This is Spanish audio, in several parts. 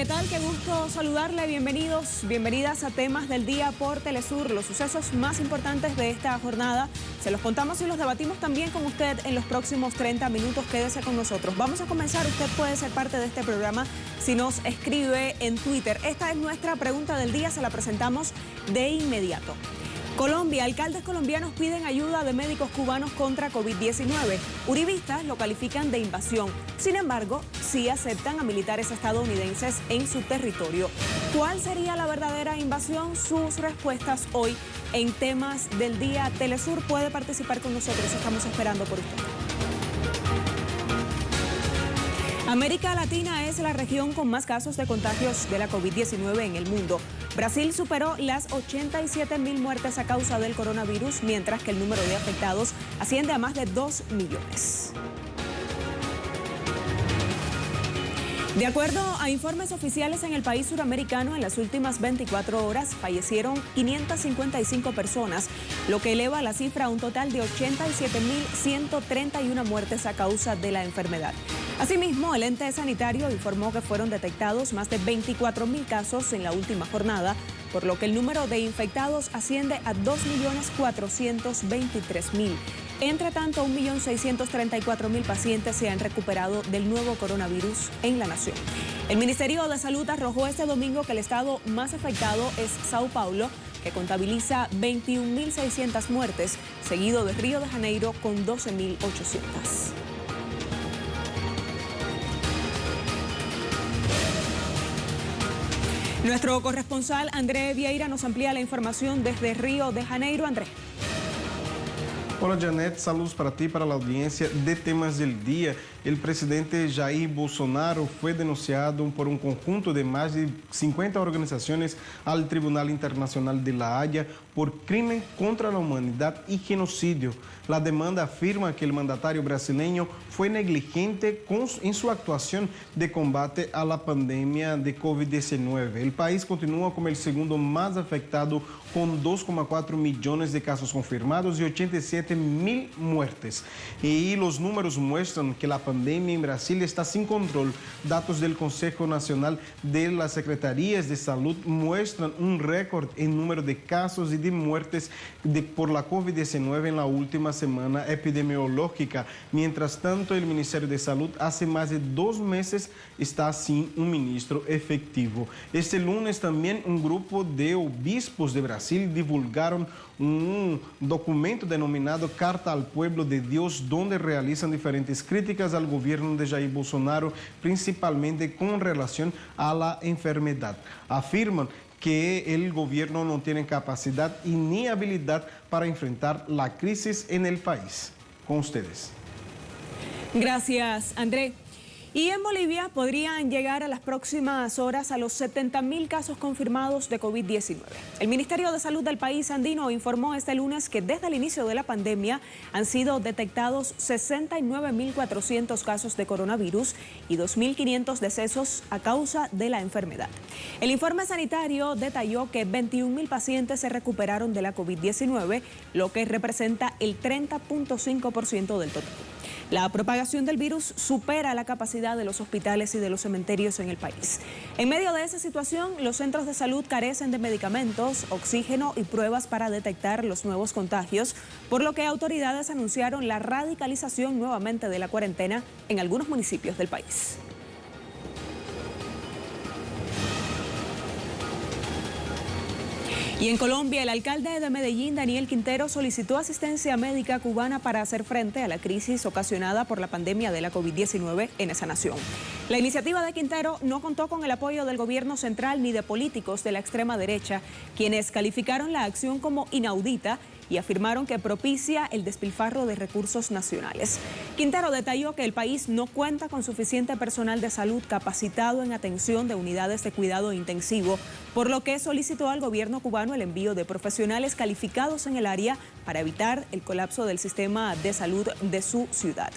tal? Qué gusto saludarle. Bienvenidos, bienvenidas a Temas del Día por Telesur. Los sucesos más importantes de esta jornada se los contamos y los debatimos también con usted en los próximos 30 minutos. Quédese con nosotros. Vamos a comenzar. Usted puede ser parte de este programa si nos escribe en Twitter. Esta es nuestra pregunta del día. Se la presentamos de inmediato. Colombia, alcaldes colombianos piden ayuda de médicos cubanos contra COVID-19. Uribistas lo califican de invasión. Sin embargo, sí aceptan a militares estadounidenses en su territorio. ¿Cuál sería la verdadera invasión? Sus respuestas hoy en Temas del Día. Telesur puede participar con nosotros. Estamos esperando por usted. América Latina es la región con más casos de contagios de la COVID-19 en el mundo. Brasil superó las 87.000 muertes a causa del coronavirus, mientras que el número de afectados asciende a más de 2 millones. De acuerdo a informes oficiales, en el país suramericano, en las últimas 24 horas fallecieron 555 personas, lo que eleva la cifra a un total de 87.131 muertes a causa de la enfermedad. Asimismo, el ente sanitario informó que fueron detectados más de 24.000 casos en la última jornada, por lo que el número de infectados asciende a 2.423.000. Entre tanto, 1.634.000 pacientes se han recuperado del nuevo coronavirus en la nación. El Ministerio de Salud arrojó este domingo que el estado más afectado es Sao Paulo, que contabiliza 21.600 muertes, seguido de Río de Janeiro con 12.800. Nuestro corresponsal André Vieira nos amplía la información desde Río de Janeiro. André. Hola Janet, saludos para ti, para la audiencia de Temas del Día. El presidente Jair Bolsonaro fue denunciado por un conjunto de más de 50 organizaciones al Tribunal Internacional de La Haya por crimen contra la humanidad y genocidio. La demanda afirma que el mandatario brasileño fue negligente en su actuación de combate a la pandemia de COVID-19. El país continúa como el segundo más afectado, con 2,4 millones de casos confirmados y 87.000 muertes. Y los números muestran que la pandemia en Brasil está sin control. Datos del Consejo Nacional de las Secretarías de Salud muestran un récord en número de casos y de muertes por la COVID-19 en la última semana epidemiológica. Mientras tanto, el Ministerio de Salud hace más de 2 meses está sin un ministro efectivo. Este lunes también un grupo de obispos de Brasil divulgaron un documento denominado Carta al Pueblo de Dios, donde realizan diferentes críticas al gobierno de Jair Bolsonaro, principalmente con relación a la enfermedad. Afirman que el gobierno no tiene capacidad y ni habilidad para enfrentar la crisis en el país. Con ustedes. Gracias, André. Y en Bolivia podrían llegar a las próximas horas a los 70.000 casos confirmados de COVID-19. El Ministerio de Salud del país andino informó este lunes que desde el inicio de la pandemia han sido detectados 69.400 casos de coronavirus y 2.500 decesos a causa de la enfermedad. El informe sanitario detalló que 21.000 pacientes se recuperaron de la COVID-19, lo que representa el 30.5% del total. La propagación del virus supera la capacidad de los hospitales y de los cementerios en el país. En medio de esa situación, los centros de salud carecen de medicamentos, oxígeno y pruebas para detectar los nuevos contagios, por lo que autoridades anunciaron la radicalización nuevamente de la cuarentena en algunos municipios del país. Y en Colombia, el alcalde de Medellín, Daniel Quintero, solicitó asistencia médica cubana para hacer frente a la crisis ocasionada por la pandemia de la COVID-19 en esa nación. La iniciativa de Quintero no contó con el apoyo del gobierno central ni de políticos de la extrema derecha, quienes calificaron la acción como inaudita y afirmaron que propicia el despilfarro de recursos nacionales. Quintero detalló que el país no cuenta con suficiente personal de salud capacitado en atención de unidades de cuidado intensivo, por lo que solicitó al gobierno cubano el envío de profesionales calificados en el área para evitar el colapso del sistema de salud de su ciudad.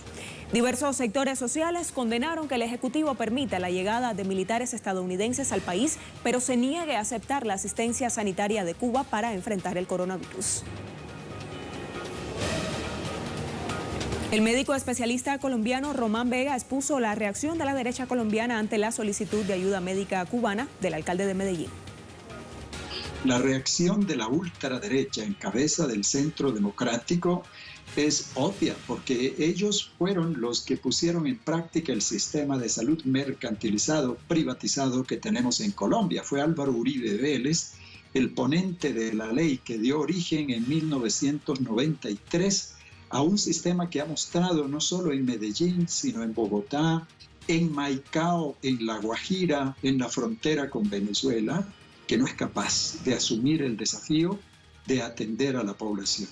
Diversos sectores sociales condenaron que el Ejecutivo permita la llegada de militares estadounidenses al país, pero se niegue a aceptar la asistencia sanitaria de Cuba para enfrentar el coronavirus. El médico especialista colombiano Román Vega expuso la reacción de la derecha colombiana ante la solicitud de ayuda médica cubana del alcalde de Medellín. La reacción de la ultraderecha en cabeza del Centro Democrático es obvia, porque ellos fueron los que pusieron en práctica el sistema de salud mercantilizado, privatizado que tenemos en Colombia. Fue Álvaro Uribe Vélez, el ponente de la ley que dio origen en 1993 a un sistema que ha mostrado no solo en Medellín, sino en Bogotá, en Maicao, en La Guajira, en la frontera con Venezuela, que no es capaz de asumir el desafío de atender a la población.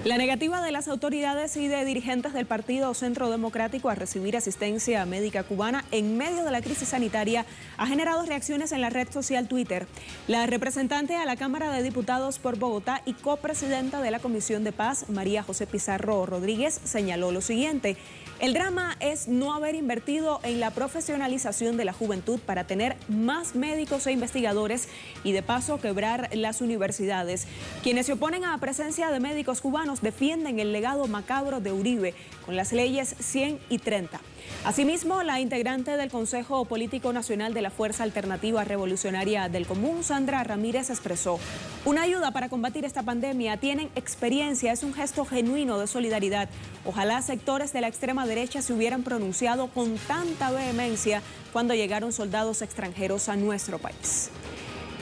La negativa de las autoridades y de dirigentes del Partido Centro Democrático a recibir asistencia médica cubana en medio de la crisis sanitaria ha generado reacciones en la red social Twitter. La representante a la Cámara de Diputados por Bogotá y copresidenta de la Comisión de Paz, María José Pizarro Rodríguez, señaló lo siguiente: el drama es no haber invertido en la profesionalización de la juventud para tener más médicos e investigadores y de paso quebrar las universidades. Quienes se oponen a la presencia de médicos cubanos defienden el legado macabro de Uribe con las leyes 100 y 30. Asimismo, la integrante del Consejo Político Nacional de la Fuerza Alternativa Revolucionaria del Común, Sandra Ramírez, expresó: una ayuda para combatir esta pandemia, tienen experiencia, es un gesto genuino de solidaridad. Ojalá sectores de la extrema derecha se hubieran pronunciado con tanta vehemencia cuando llegaron soldados extranjeros a nuestro país.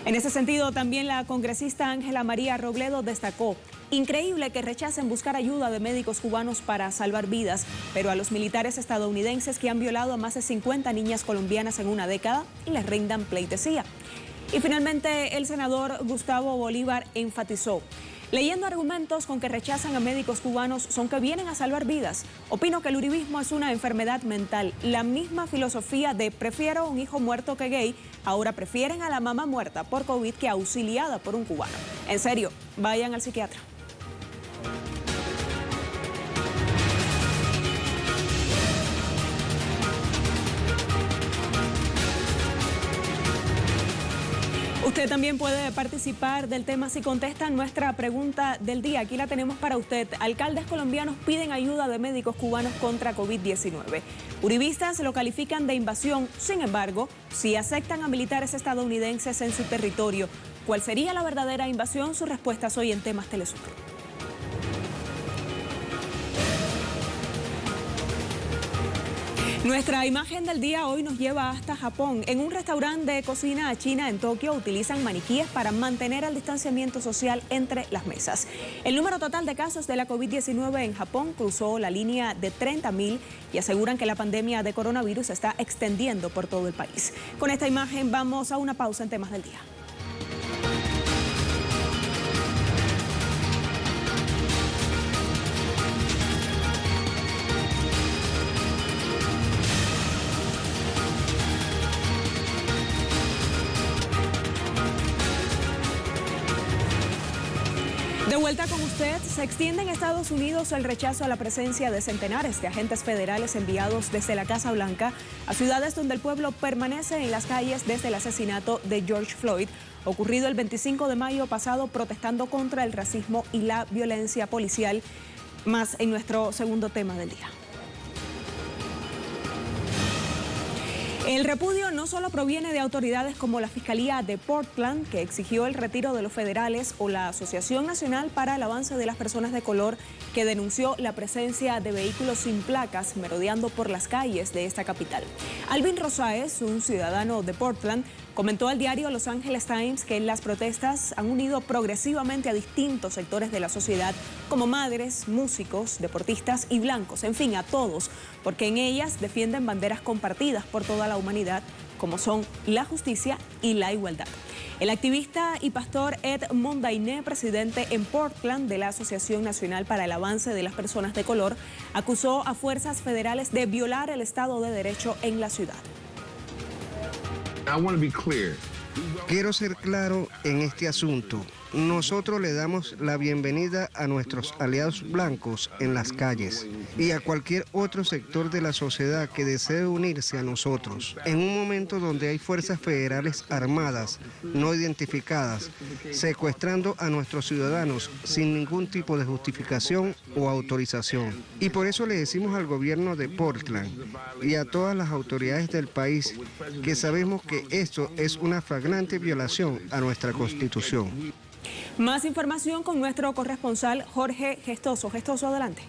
En ese sentido, también la congresista Ángela María Robledo destacó: increíble que rechacen buscar ayuda de médicos cubanos para salvar vidas, pero a los militares estadounidenses que han violado a más de 50 niñas colombianas en una década les rindan pleitesía. Y finalmente, el senador Gustavo Bolívar enfatizó: leyendo argumentos con que rechazan a médicos cubanos son que vienen a salvar vidas. Opino que el uribismo es una enfermedad mental. La misma filosofía de prefiero un hijo muerto que gay, ahora prefieren a la mamá muerta por COVID que auxiliada por un cubano. En serio, vayan al psiquiatra. Usted también puede participar del tema si contesta nuestra pregunta del día. Aquí la tenemos para usted. Alcaldes colombianos piden ayuda de médicos cubanos contra COVID-19. Uribistas lo califican de invasión. Sin embargo, si aceptan a militares estadounidenses en su territorio, ¿cuál sería la verdadera invasión? Sus respuestas hoy en Temas Telesur. Nuestra imagen del día hoy nos lleva hasta Japón. En un restaurante de cocina china en Tokio utilizan maniquíes para mantener el distanciamiento social entre las mesas. El número total de casos de la COVID-19 en Japón cruzó la línea de 30.000 y aseguran que la pandemia de coronavirus se está extendiendo por todo el país. Con esta imagen vamos a una pausa en Temas del Día. De vuelta con usted, se extiende en Estados Unidos el rechazo a la presencia de centenares de agentes federales enviados desde la Casa Blanca a ciudades donde el pueblo permanece en las calles desde el asesinato de George Floyd, ocurrido el 25 de mayo pasado, protestando contra el racismo y la violencia policial. Más en nuestro segundo tema del día. El repudio no solo proviene de autoridades como la Fiscalía de Portland, que exigió el retiro de los federales, o la Asociación Nacional para el Avance de las Personas de Color, que denunció la presencia de vehículos sin placas merodeando por las calles de esta capital. Alvin Rosáez, un ciudadano de Portland, comentó al diario Los Angeles Times que las protestas han unido progresivamente a distintos sectores de la sociedad, como madres, músicos, deportistas y blancos, en fin, a todos, porque en ellas defienden banderas compartidas por toda la humanidad, como son la justicia y la igualdad. El activista y pastor Ed Mondainé, presidente en Portland de la Asociación Nacional para el Avance de las Personas de Color, acusó a fuerzas federales de violar el Estado de Derecho en la ciudad. Quiero ser claro en este asunto. nosotros le damos la bienvenida a nuestros aliados blancos en las calles y a cualquier otro sector de la sociedad que desee unirse a nosotros. En un momento donde hay fuerzas federales armadas, no identificadas, secuestrando a nuestros ciudadanos sin ningún tipo de justificación o autorización. Y por eso le decimos al gobierno de Portland y a todas las autoridades del país que sabemos que esto es una flagrante violación a nuestra Constitución. Más información con nuestro corresponsal Jorge Gestoso. Gestoso, adelante.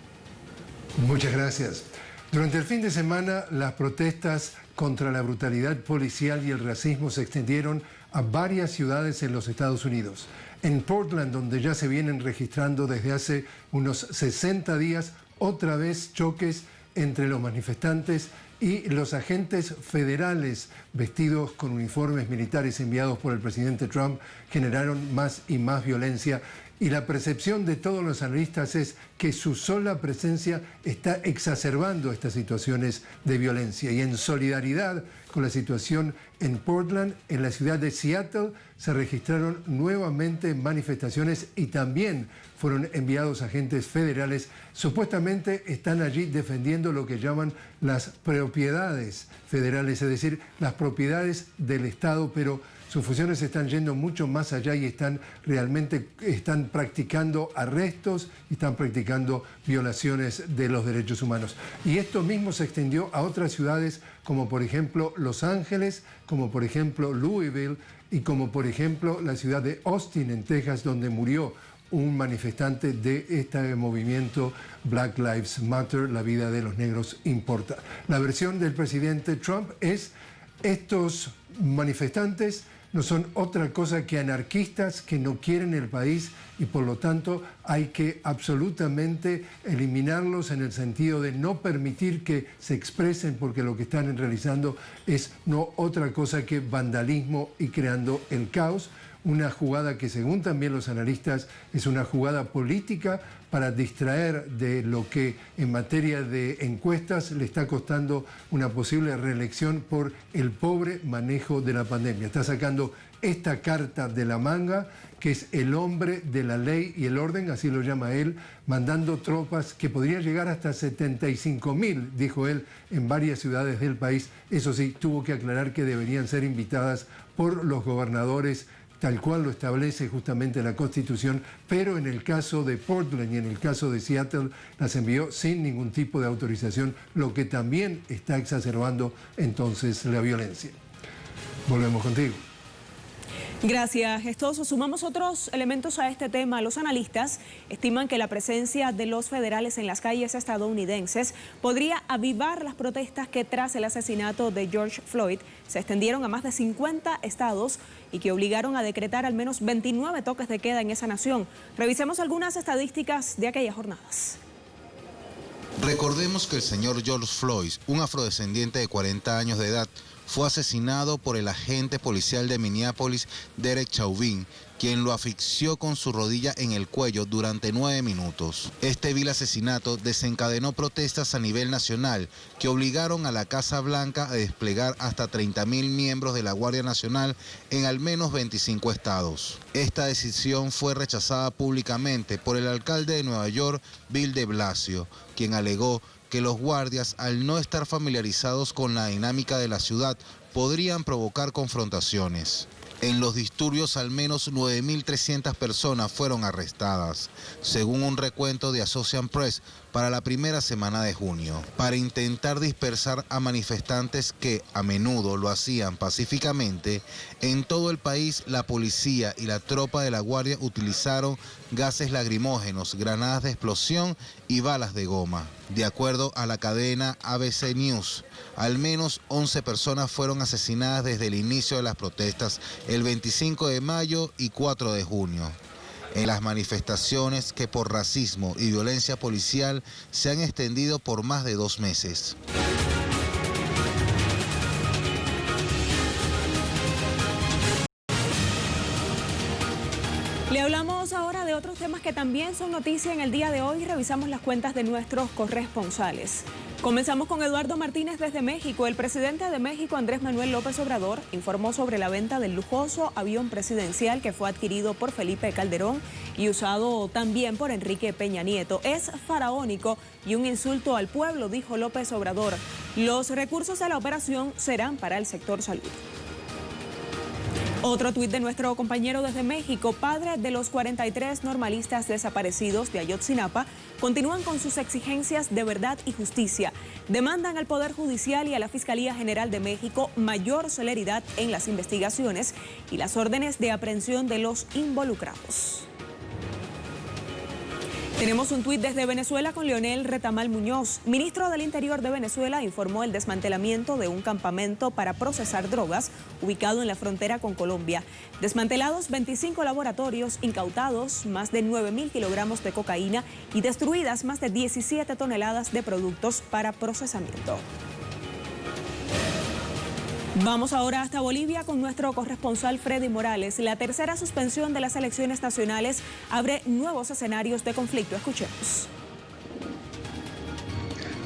Muchas gracias. Durante el fin de semana, las protestas contra la brutalidad policial y el racismo se extendieron a varias ciudades en los Estados Unidos. En Portland, donde ya se vienen registrando desde hace unos 60 días, otra vez choques entre los manifestantes y los agentes federales vestidos con uniformes militares enviados por el presidente Trump generaron más y más violencia. Y la percepción de todos los analistas es que su sola presencia está exacerbando estas situaciones de violencia. Y en solidaridad con la situación en Portland, en la ciudad de Seattle, se registraron nuevamente manifestaciones y también fueron enviados agentes federales. Supuestamente están allí defendiendo lo que llaman las propiedades federales, es decir, las propiedades del Estado, pero sus funciones están yendo mucho más allá y están practicando arrestos y están practicando violaciones de los derechos humanos. Y esto mismo se extendió a otras ciudades como por ejemplo Los Ángeles, como por ejemplo Louisville y como por ejemplo la ciudad de Austin en Texas, donde murió un manifestante de este movimiento Black Lives Matter, la vida de los negros importa. La versión del presidente Trump es: estos manifestantes no son otra cosa que anarquistas que no quieren el país y por lo tanto hay que absolutamente eliminarlos en el sentido de no permitir que se expresen, porque lo que están realizando es no otra cosa que vandalismo y creando el caos. Una jugada que, según también los analistas, es una jugada política para distraer de lo que en materia de encuestas le está costando una posible reelección por el pobre manejo de la pandemia. Está sacando esta carta de la manga, que es el hombre de la ley y el orden, así lo llama él, mandando tropas que podrían llegar hasta 75.000, dijo él, en varias ciudades del país. Eso sí, tuvo que aclarar que deberían ser invitadas por los gobernadores, tal cual lo establece justamente la Constitución, pero en el caso de Portland y en el caso de Seattle las envió sin ningún tipo de autorización, lo que también está exacerbando entonces la violencia. Volvemos contigo. Gracias, Gestoso. Sumamos otros elementos a este tema. Los analistas estiman que la presencia de los federales en las calles estadounidenses podría avivar las protestas que tras el asesinato de George Floyd se extendieron a más de 50 estados y que obligaron a decretar al menos 29 toques de queda en esa nación. Revisemos algunas estadísticas de aquellas jornadas. Recordemos que el señor George Floyd, un afrodescendiente de 40 años de edad, fue asesinado por el agente policial de Minneapolis, Derek Chauvin, quien lo asfixió con su rodilla en el cuello durante 9 minutos. Este vil asesinato desencadenó protestas a nivel nacional que obligaron a la Casa Blanca a desplegar hasta 30.000 miembros de la Guardia Nacional en al menos 25 estados. Esta decisión fue rechazada públicamente por el alcalde de Nueva York, Bill de Blasio, quien alegó que los guardias, al no estar familiarizados con la dinámica de la ciudad, podrían provocar confrontaciones. En los disturbios, al menos 9.300 personas fueron arrestadas, según un recuento de Associated Press para la primera semana de junio, para intentar dispersar a manifestantes que a menudo lo hacían pacíficamente. En todo el país, la policía y la tropa de la Guardia utilizaron gases lacrimógenos, granadas de explosión y balas de goma. De acuerdo a la cadena ABC News, al menos 11 personas fueron asesinadas desde el inicio de las protestas el 25 de mayo y 4 de junio. En las manifestaciones que por racismo y violencia policial se han extendido por más de 2 meses. Le hablamos ahora de otros temas que también son noticia en el día de hoy. Revisamos las cuentas de nuestros corresponsales. Comenzamos con Eduardo Martínez desde México. El presidente de México, Andrés Manuel López Obrador, informó sobre la venta del lujoso avión presidencial que fue adquirido por Felipe Calderón y usado también por Enrique Peña Nieto. Es faraónico y un insulto al pueblo, dijo López Obrador. Los recursos de la operación serán para el sector salud. Otro tuit de nuestro compañero desde México. Padre de los 43 normalistas desaparecidos de Ayotzinapa continúan con sus exigencias de verdad y justicia. Demandan al Poder Judicial y a la Fiscalía General de México mayor celeridad en las investigaciones y las órdenes de aprehensión de los involucrados. Tenemos un tuit desde Venezuela con Leonel Retamal Muñoz. Ministro del Interior de Venezuela informó el desmantelamiento de un campamento para procesar drogas ubicado en la frontera con Colombia. Desmantelados 25 laboratorios, incautados más de 9.000 kilogramos de cocaína y destruidas más de 17 toneladas de productos para procesamiento. Vamos ahora hasta Bolivia con nuestro corresponsal Freddy Morales. La tercera suspensión de las elecciones nacionales abre nuevos escenarios de conflicto. Escuchemos.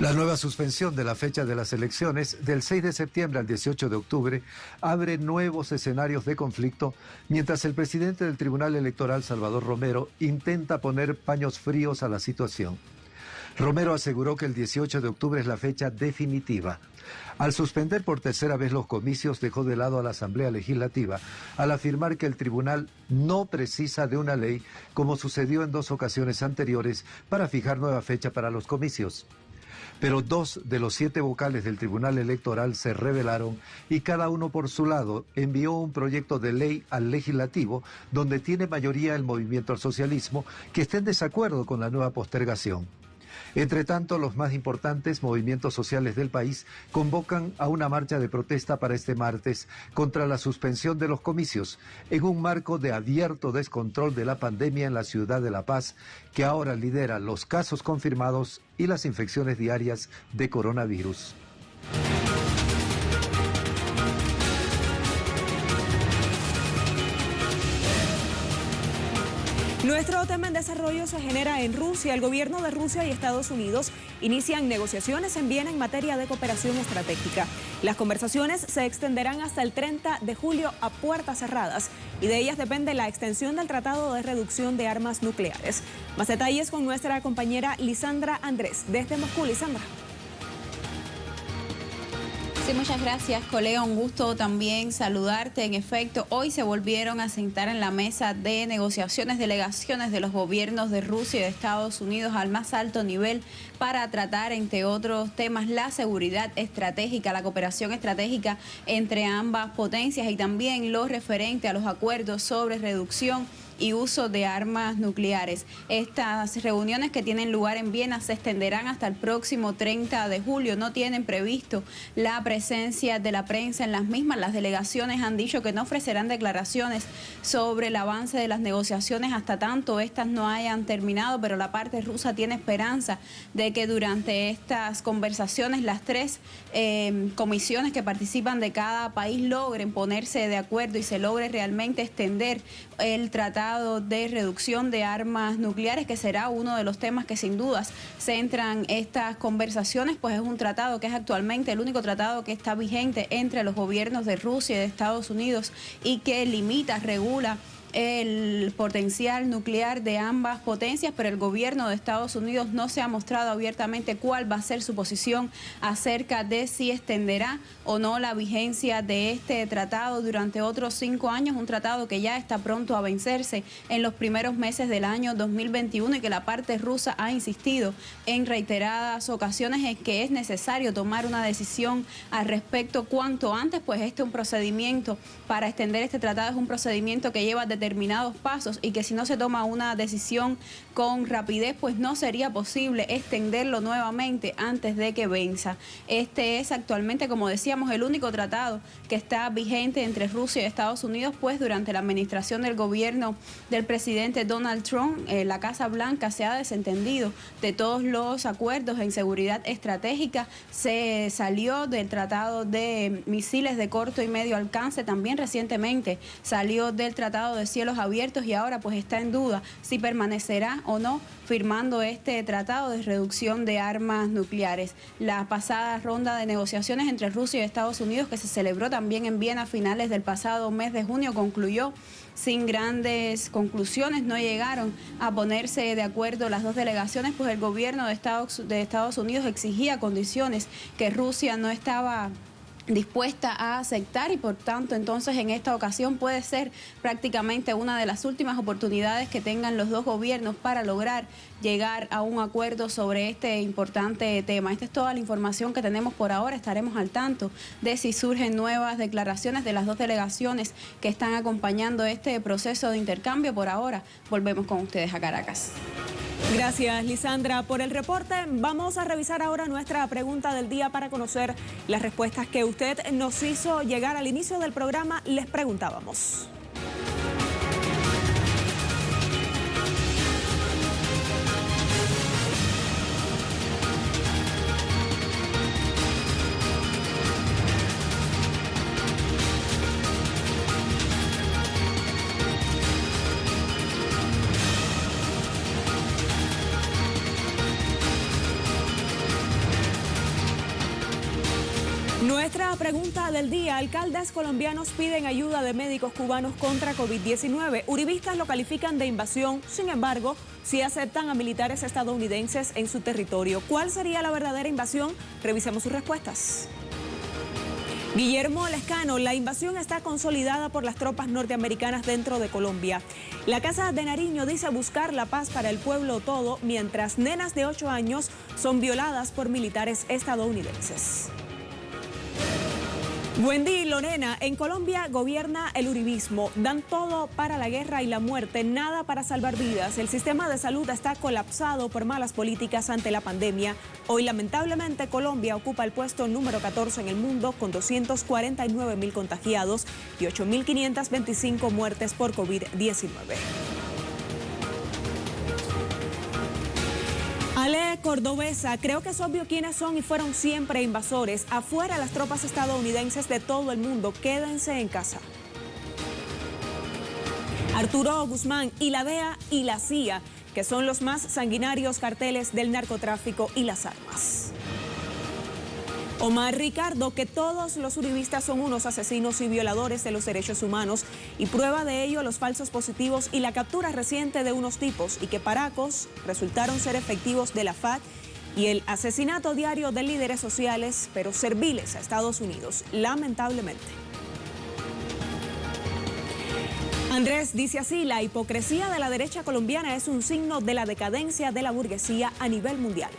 La nueva suspensión de la fecha de las elecciones, del 6 de septiembre al 18 de octubre, abre nuevos escenarios de conflicto, mientras el presidente del Tribunal Electoral, Salvador Romero, intenta poner paños fríos a la situación. Romero aseguró que el 18 de octubre es la fecha definitiva. Al suspender por tercera vez los comicios, dejó de lado a la Asamblea Legislativa al afirmar que el tribunal no precisa de una ley, como sucedió en 2 ocasiones anteriores, para fijar nueva fecha para los comicios. Pero 2 de los 7 vocales del Tribunal Electoral se rebelaron y cada uno por su lado envió un proyecto de ley al Legislativo donde tiene mayoría el Movimiento al Socialismo, que está en desacuerdo con la nueva postergación. Entre tanto, los más importantes movimientos sociales del país convocan a una marcha de protesta para este martes contra la suspensión de los comicios, en un marco de abierto descontrol de la pandemia en la ciudad de La Paz, que ahora lidera los casos confirmados y las infecciones diarias de coronavirus. Nuestro tema en desarrollo se genera en Rusia. El gobierno de Rusia y Estados Unidos inician negociaciones en Viena en materia de cooperación estratégica. Las conversaciones se extenderán hasta el 30 de julio a puertas cerradas y de ellas depende la extensión del Tratado de Reducción de Armas Nucleares. Más detalles con nuestra compañera Lisandra Andrés desde Moscú. Lisandra. Sí, muchas gracias, colega. Un gusto también saludarte. En efecto, hoy se volvieron a sentar en la mesa de negociaciones delegaciones de los gobiernos de Rusia y de Estados Unidos al más alto nivel para tratar, entre otros temas, la seguridad estratégica, la cooperación estratégica entre ambas potencias y también lo referente a los acuerdos sobre reducción y uso de armas nucleares. Estas reuniones que tienen lugar en Viena se extenderán hasta el próximo 30 de julio. No tienen previsto la presencia de la prensa en las mismas. Las delegaciones han dicho que no ofrecerán declaraciones sobre el avance de las negociaciones hasta tanto estas no hayan terminado, pero la parte rusa tiene esperanza de que durante estas conversaciones las 3 comisiones que participan de cada país logren ponerse de acuerdo y se logre realmente extender el tratado de reducción de armas nucleares, que será uno de los temas que sin dudas centran estas conversaciones, pues es un tratado que es actualmente el único tratado que está vigente entre los gobiernos de Rusia y de Estados Unidos y que limita, regula el potencial nuclear de ambas potencias, pero el gobierno de Estados Unidos no se ha mostrado abiertamente cuál va a ser su posición acerca de si extenderá o no la vigencia de este tratado durante otros 5 años, un tratado que ya está pronto a vencerse en los primeros meses del año 2021 y que la parte rusa ha insistido en reiteradas ocasiones en que es necesario tomar una decisión al respecto cuanto antes, pues un procedimiento para extender este tratado es un procedimiento que lleva determinados pasos y que si no se toma una decisión con rapidez, pues no sería posible extenderlo nuevamente antes de que venza. Este es actualmente, como decíamos, el único tratado que está vigente entre Rusia y Estados Unidos, pues durante la administración del gobierno del presidente Donald Trump, la Casa Blanca se ha desentendido de todos los acuerdos en seguridad estratégica, se salió del tratado de misiles de corto y medio alcance, también recientemente salió del tratado de cielos abiertos y ahora pues está en duda si permanecerá o no firmando este tratado de reducción de armas nucleares. La pasada ronda de negociaciones entre Rusia y Estados Unidos, que se celebró también en Viena a finales del pasado mes de junio, concluyó sin grandes conclusiones. No llegaron a ponerse de acuerdo las dos delegaciones, pues el gobierno de Estados Unidos exigía condiciones que Rusia no estaba dispuesta a aceptar y por tanto entonces en esta ocasión puede ser prácticamente una de las últimas oportunidades que tengan los dos gobiernos para lograr llegar a un acuerdo sobre este importante tema. Esta es toda la información que tenemos por ahora. Estaremos al tanto de si surgen nuevas declaraciones de las dos delegaciones que están acompañando este proceso de intercambio. Por ahora volvemos con ustedes a Caracas. Gracias, Lisandra, por el reporte. Vamos a revisar ahora nuestra pregunta del día para conocer las respuestas que usted nos hizo llegar al inicio del programa. Les preguntábamos: nuestra pregunta del día: alcaldes colombianos piden ayuda de médicos cubanos contra COVID-19. Uribistas lo califican de invasión, sin embargo, sí aceptan a militares estadounidenses en su territorio. ¿Cuál sería la verdadera invasión? Revisemos sus respuestas. Guillermo Lescano: la invasión está consolidada por las tropas norteamericanas dentro de Colombia. La Casa de Nariño dice buscar la paz para el pueblo todo, mientras nenas de 8 años son violadas por militares estadounidenses. Wendy Lorena: en Colombia gobierna el uribismo, dan todo para la guerra y la muerte, nada para salvar vidas. El sistema de salud está colapsado por malas políticas ante la pandemia. Hoy lamentablemente Colombia ocupa el puesto número 14 en el mundo con 249.000 contagiados y 8.525 muertes por COVID-19. Ale Cordobesa: creo que es obvio quiénes son y fueron siempre invasores. Afuera las tropas estadounidenses de todo el mundo, quédense en casa. Arturo Guzmán: y la DEA y la CIA, que son los más sanguinarios carteles del narcotráfico y las armas. Omar Ricardo: que todos los uribistas son unos asesinos y violadores de los derechos humanos, y prueba de ello los falsos positivos y la captura reciente de unos tipos, y que paracos resultaron ser efectivos de la FARC y el asesinato diario de líderes sociales, pero serviles a Estados Unidos, lamentablemente. Andrés dice así: la hipocresía de la derecha colombiana es un signo de la decadencia de la burguesía a nivel mundial.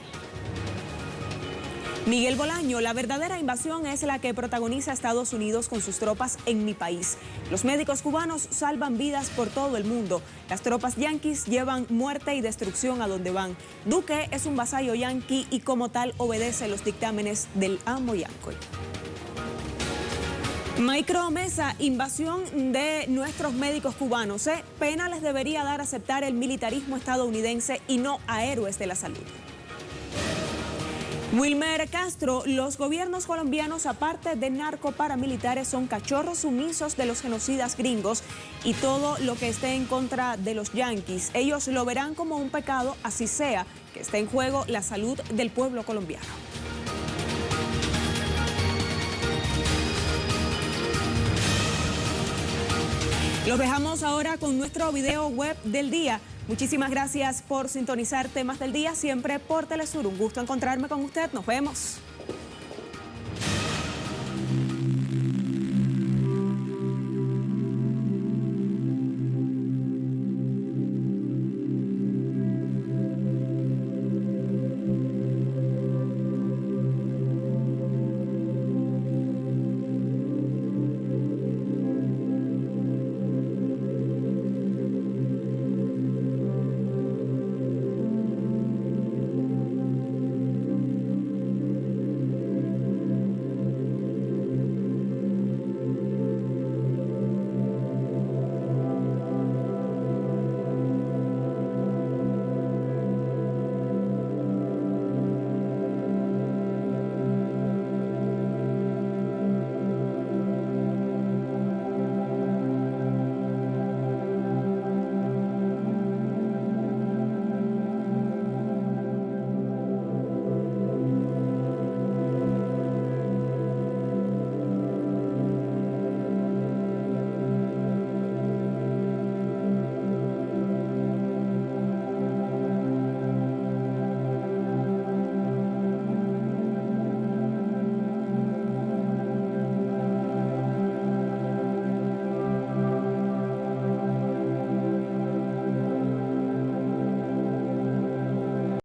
Miguel Bolaño: la verdadera invasión es la que protagoniza Estados Unidos con sus tropas en mi país. Los médicos cubanos salvan vidas por todo el mundo. Las tropas yanquis llevan muerte y destrucción a donde van. Duque es un vasallo yanqui y como tal obedece los dictámenes del amo yanqui. Micro Mesa: invasión de nuestros médicos cubanos. Pena les debería dar aceptar el militarismo estadounidense y no a héroes de la salud. Wilmer Castro: los gobiernos colombianos, aparte de narcoparamilitares, son cachorros sumisos de los genocidas gringos y todo lo que esté en contra de los yanquis. Ellos lo verán como un pecado, así sea que esté en juego la salud del pueblo colombiano. Los dejamos ahora con nuestro video web del día. Muchísimas gracias por sintonizar Temas del Día, siempre por Telesur. Un gusto encontrarme con usted. Nos vemos.